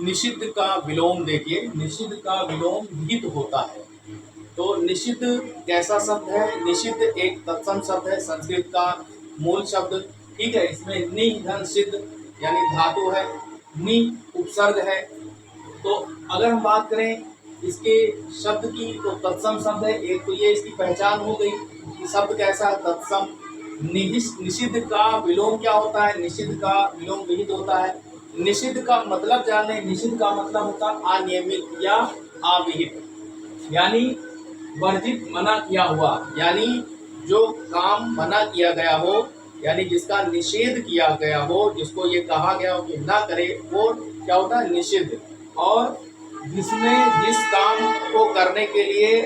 निषिद्ध का विलोम देखिए, निषिद्ध का विलोम विहित होता है। तो निषिद्ध कैसा शब्द है? निषिद्ध एक तत्सम शब्द है, संस्कृत का मूल शब्द। ठीक है, इसमें नि धन सिद्ध यानी धातु है, नि उपसर्ग है। तो अगर हम बात करें इसके शब्द की तो तत्सम शब्द है। एक तो ये इसकी पहचान हो गई कि शब्द कैसा है, तत्सम। निषिद्ध का विलोम क्या होता है? निषिद्ध का विलोम विहित होता है। निषिद्ध का मतलब जाने, निषिद्ध का मतलब होता है अनियमित या अविहित, यानी वर्जित, मना किया हुआ, यानी जो काम मना किया गया हो, यानी जिसका निषेध किया गया हो, जिसको ये कहा गया हो कि ना करे, वो क्या होता है? निषिद्ध। और जिसमें जिस काम को करने के लिए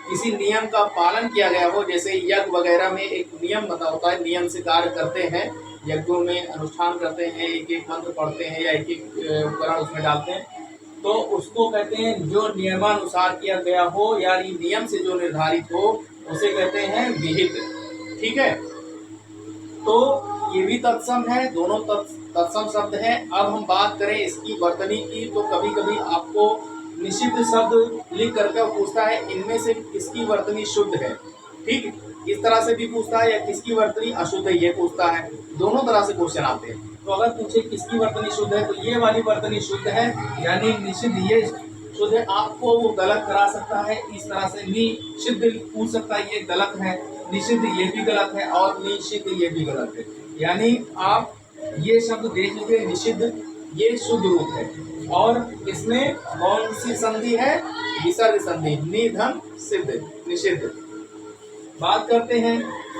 किसी नियम का पालन किया गया हो, जैसे यज्ञ वगैरह में एक नियम बता होता है, नियम से कार्य करते हैं, यज्ञों में अनुष्ठान करते हैं, एक एक मंत्र पढ़ते हैं या एक एक उपकरण उसमें डालते हैं, तो उसको कहते हैं जो नियमानुसार किया गया हो, यानी नियम से जो निर्धारित हो, उसे कहते हैं विहित। ठीक है, तो ये भी तत्सम है, दोनों तत्सम शब्द हैं। अब हम बात करें इसकी वर्तनी की, तो कभी कभी आपको निषिद्ध शब्द लिख करके पूछता है इनमें से किसकी वर्तनी शुद्ध है। ठीक, इस तरह से भी पूछता है, या किसकी वर्तनी अशुद्ध है, ये पूछता है। दोनों तरह से क्वेश्चन आते हैं। तो अगर पूछे किसकी वर्तनी शुद्ध है, तो ये वाली वर्तनी शुद्ध है, यानी निषिद्ध ये शुद्ध है। आपको वो गलत करा सकता है, इस तरह से निषिद्ध पूछ सकता है, ये गलत है, निषिद्ध ये भी गलत है, और निषिद्ध ये भी गलत है। यानी आप ये शब्द देख लीजिए, निषिद्ध ये शुद्ध रूप है, और इसमें कौन सी संधि है? विसर्ग संधि, निधन सिद्ध, निषिद्ध। बात करते हैं,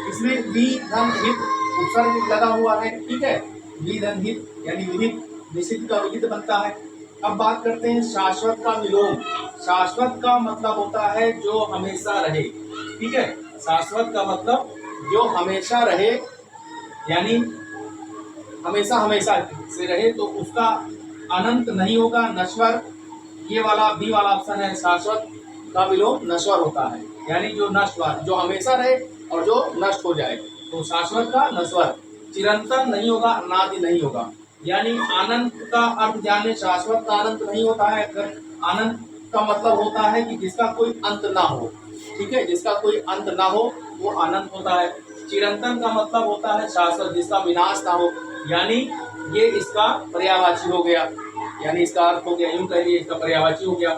इसमें वि धन हित उपसर्ग लगा हुआ है। ठीक है, वि धन हित यानी विहित, निषिद्ध का विहित बनता है। अब बात करते हैं शाश्वत का विलोम। शाश्वत का मतलब होता है जो हमेशा रहे। ठीक है, शाश्वत का मतलब जो हमेशा रहे, यानी हमेशा हमेशा से रहे, तो उसका अनंत नहीं होगा, नश्वर। ये वाला बी वाला ऑप्शन है, शाश्वत का विलोम नश्वर होता है, यानी जो नश्वर, जो हमेशा रहे और जो नष्ट हो जाए, तो शाश्वत का नश्वर। चिरंतन नहीं होगा, अनादि नहीं होगा, यानी अनंत का अर्थ जाने, शाश्वत का अनंत नहीं होता है। अगर अनंत का मतलब होता है कि जिसका कोई अंत ना हो। ठीक है, जिसका कोई अंत ना हो वो अनंत होता है। चिरंतन का मतलब होता है शाश्वत, जिसका विनाश ना हो, यानी ये इसका पर्यायवाची हो गया, यानी इसका अर्थ हो गया, यूं कह लिए इसका पर्यायवाची हो गया।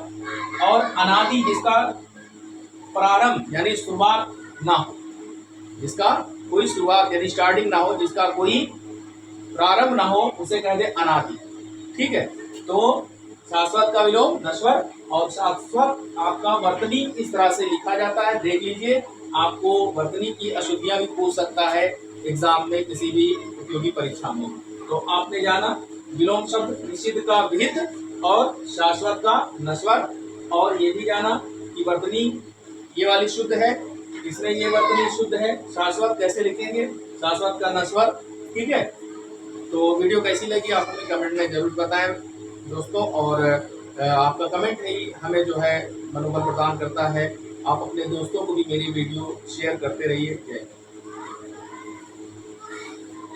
और अनादि, जिसका प्रारंभ यानी शुरुआत ना हो, जिसका कोई शुरुआत यानी स्टार्टिंग ना हो, जिसका कोई प्रारंभ ना हो, उसे कहते अनादि। ठीक है, तो शाश्वत का विलोम नश्वर, और शाश्वत आपका वर्तनी इस तरह से लिखा जाता है। देख लीजिए, आपको वर्तनी की अशुद्धियां भी पूछ सकता है एग्जाम में, किसी भी प्रतियोगी परीक्षा में। तो आपने जाना विलोम शब्द निषिद्ध का विहित और शाश्वत का नश्वर, और ये भी जाना कि वर्तनी ये वाली शुद्ध है, इसमें ये वर्तनी शुद्ध है। शाश्वत कैसे लिखेंगे? शाश्वत का नश्वर। ठीक है, तो वीडियो कैसी लगी आप हमें कमेंट में जरूर बताएं दोस्तों, और आपका कमेंट ही हमें जो है मनोबल प्रदान करता है। आप अपने दोस्तों को भी मेरी वीडियो शेयर करते रहिए। जय हिंद।